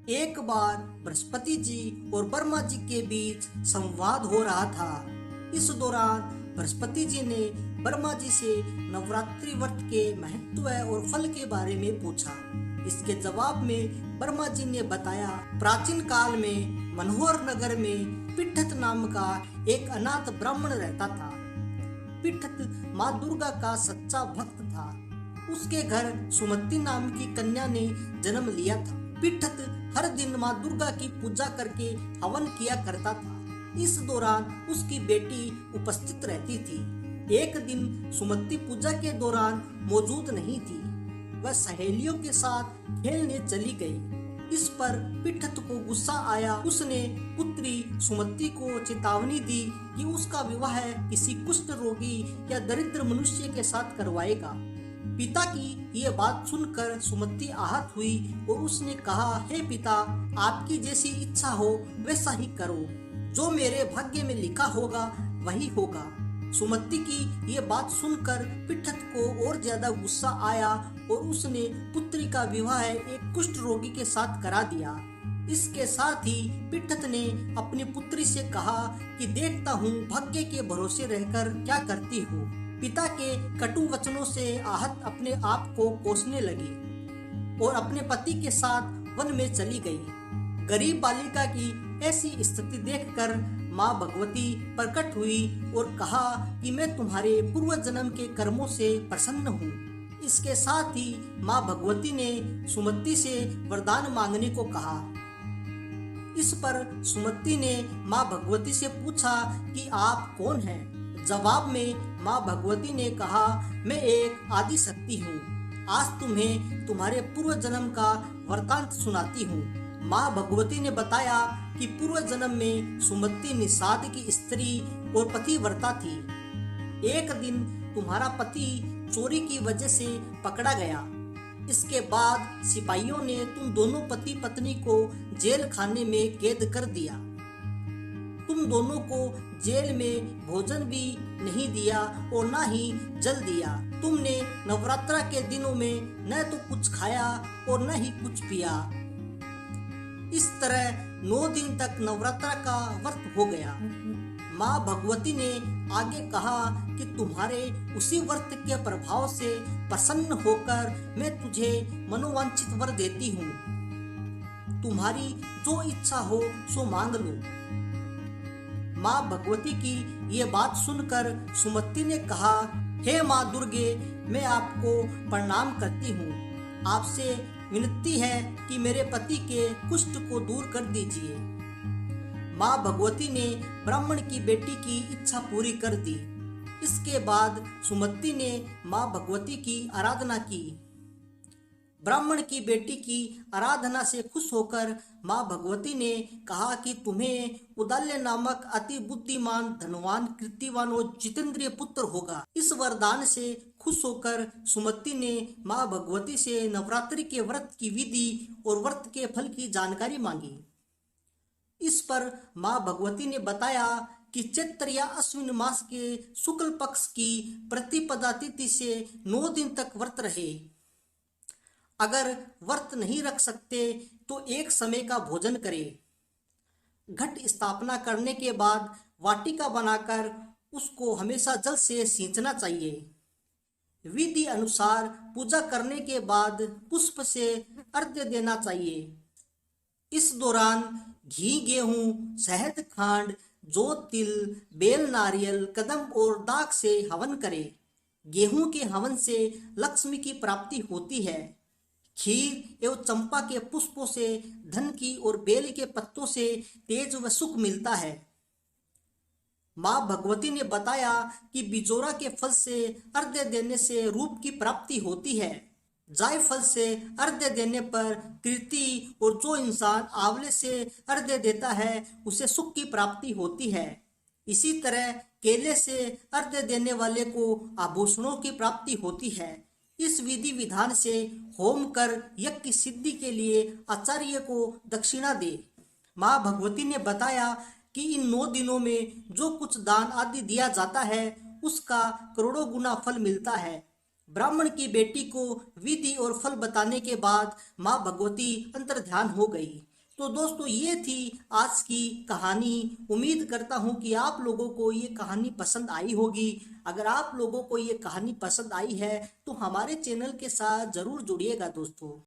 एक बार बृहस्पति जी और ब्रह्मा जी के बीच संवाद हो रहा था। इस दौरान बृहस्पति जी ने ब्रह्मा जी से नवरात्रि व्रत के महत्व और फल के बारे में पूछा। इसके जवाब में ब्रह्मा जी ने बताया, प्राचीन काल में मनोहर नगर में पिठत नाम का एक अनाथ ब्राह्मण रहता था। पिठत माँ दुर्गा का सच्चा भक्त था। उसके घर सुमति नाम की कन्या ने जन्म लिया था। पिठत हर दिन माँ दुर्गा की पूजा करके हवन किया करता था। इस दौरान उसकी बेटी उपस्थित रहती थी। एक दिन सुमति पूजा के दौरान मौजूद नहीं थी। वह सहेलियों के साथ खेलने चली गई। इस पर पिठत को गुस्सा आया। उसने पुत्री सुमति को चेतावनी दी कि उसका विवाह किसी कुष्ठ रोगी या दरिद्र मनुष्य के साथ करवाएगा। पिता की ये बात सुनकर सुमति आहत हुई और उसने कहा, हे पिता, आपकी जैसी इच्छा हो वैसा ही करो। जो मेरे भाग्य में लिखा होगा वही होगा। सुमति की ये बात सुनकर पिठत को और ज्यादा गुस्सा आया और उसने पुत्री का विवाह एक कुष्ठ रोगी के साथ करा दिया। इसके साथ ही पिठत ने अपनी पुत्री से कहा कि देखता हूँ भाग्य के भरोसे रहकर क्या करती हो। पिता के कटु वचनों से आहत अपने आप को कोसने लगी और अपने पति के साथ वन में चली गई। गरीब बालिका की ऐसी स्थिति देखकर माँ भगवती प्रकट हुई और कहा कि मैं तुम्हारे पूर्व जन्म के कर्मों से प्रसन्न हूँ। इसके साथ ही माँ भगवती ने सुमति से वरदान मांगने को कहा। इस पर सुमति ने माँ भगवती से पूछा कि आप कौन हैं? जवाब में माँ भगवती ने कहा, मैं एक आदि शक्ति हूँ। आज तुम्हें तुम्हारे पूर्व जन्म का वृतांत सुनाती हूँ। माँ भगवती ने बताया कि पूर्व जन्म में सुमति निषाद की स्त्री और पतिव्रता थी। एक दिन तुम्हारा पति चोरी की वजह से पकड़ा गया। इसके बाद सिपाहियों ने तुम दोनों पति पत्नी को जेल खाने में कैद कर दिया। तुम दोनों को जेल में भोजन भी नहीं दिया और न ही जल दिया। तुमने नवरात्रा के दिनों में न तो कुछ खाया और न ही कुछ पिया। इस तरह 9 दिन तक नवरात्रा का व्रत हो गया। माँ भगवती ने आगे कहा कि तुम्हारे उसी व्रत के प्रभाव से प्रसन्न होकर मैं तुझे मनोवांछित वर देती हूँ। तुम्हारी जो इच्छा हो सो मांग लो। माँ भगवती की ये बात सुनकर सुमति ने कहा, हे माँ दुर्गे, मैं आपको प्रणाम करती हूँ। आपसे विनती है कि मेरे पति के कुष्ठ को दूर कर दीजिए। माँ भगवती ने ब्राह्मण की बेटी की इच्छा पूरी कर दी। इसके बाद सुमति ने माँ भगवती की आराधना की। ब्राह्मण की बेटी की आराधना से खुश होकर माँ भगवती ने कहा कि तुम्हें उदाल्य नामक अति बुद्धिमान, धनवान, कीर्तिवान और जितेंद्रिय पुत्र होगा। इस वरदान से खुश होकर सुमति ने माँ भगवती से नवरात्रि के व्रत की विधि और व्रत के फल की जानकारी मांगी। इस पर माँ भगवती ने बताया कि चैत्र या अश्विन मास के शुक्ल पक्ष की प्रतिपदा तिथि से 9 दिन तक व्रत रहे। अगर व्रत नहीं रख सकते तो एक समय का भोजन करें। घट स्थापना करने के बाद वाटिका बनाकर उसको हमेशा जल से सींचना चाहिए। विधि अनुसार पूजा करने के बाद पुष्प से अर्घ्य देना चाहिए। इस दौरान घी, गेहूं, शहद, खांड, जौ, तिल, बेल, नारियल, कदम और दाख से हवन करें। गेहूं के हवन से लक्ष्मी की प्राप्ति होती है। खीर एवं चंपा के पुष्पों से धन की और बेल के पत्तों से तेज व सुख मिलता है। माँ भगवती ने बताया कि बिजोरा के फल से अर्घ्य देने से रूप की प्राप्ति होती है। जायफल से अर्घ्य देने पर कीर्ति और जो इंसान आंवले से अर्घ्य देता है उसे सुख की प्राप्ति होती है। इसी तरह केले से अर्घ्य देने वाले को आभूषणों की प्राप्ति होती है। इस विधि विधान से होम कर यज्ञ की सिद्धि के लिए आचार्य को दक्षिणा दे। माँ भगवती ने बताया कि इन 9 दिनों में जो कुछ दान आदि दिया जाता है उसका करोड़ों गुना फल मिलता है। ब्राह्मण की बेटी को विधि और फल बताने के बाद माँ भगवती अंतर्ध्यान हो गई। तो दोस्तों ये थी आज की कहानी। उम्मीद करता हूँ कि आप लोगों को ये कहानी पसंद आई होगी। अगर आप लोगों को ये कहानी पसंद आई है तो हमारे चैनल के साथ जरूर जुड़िएगा दोस्तों।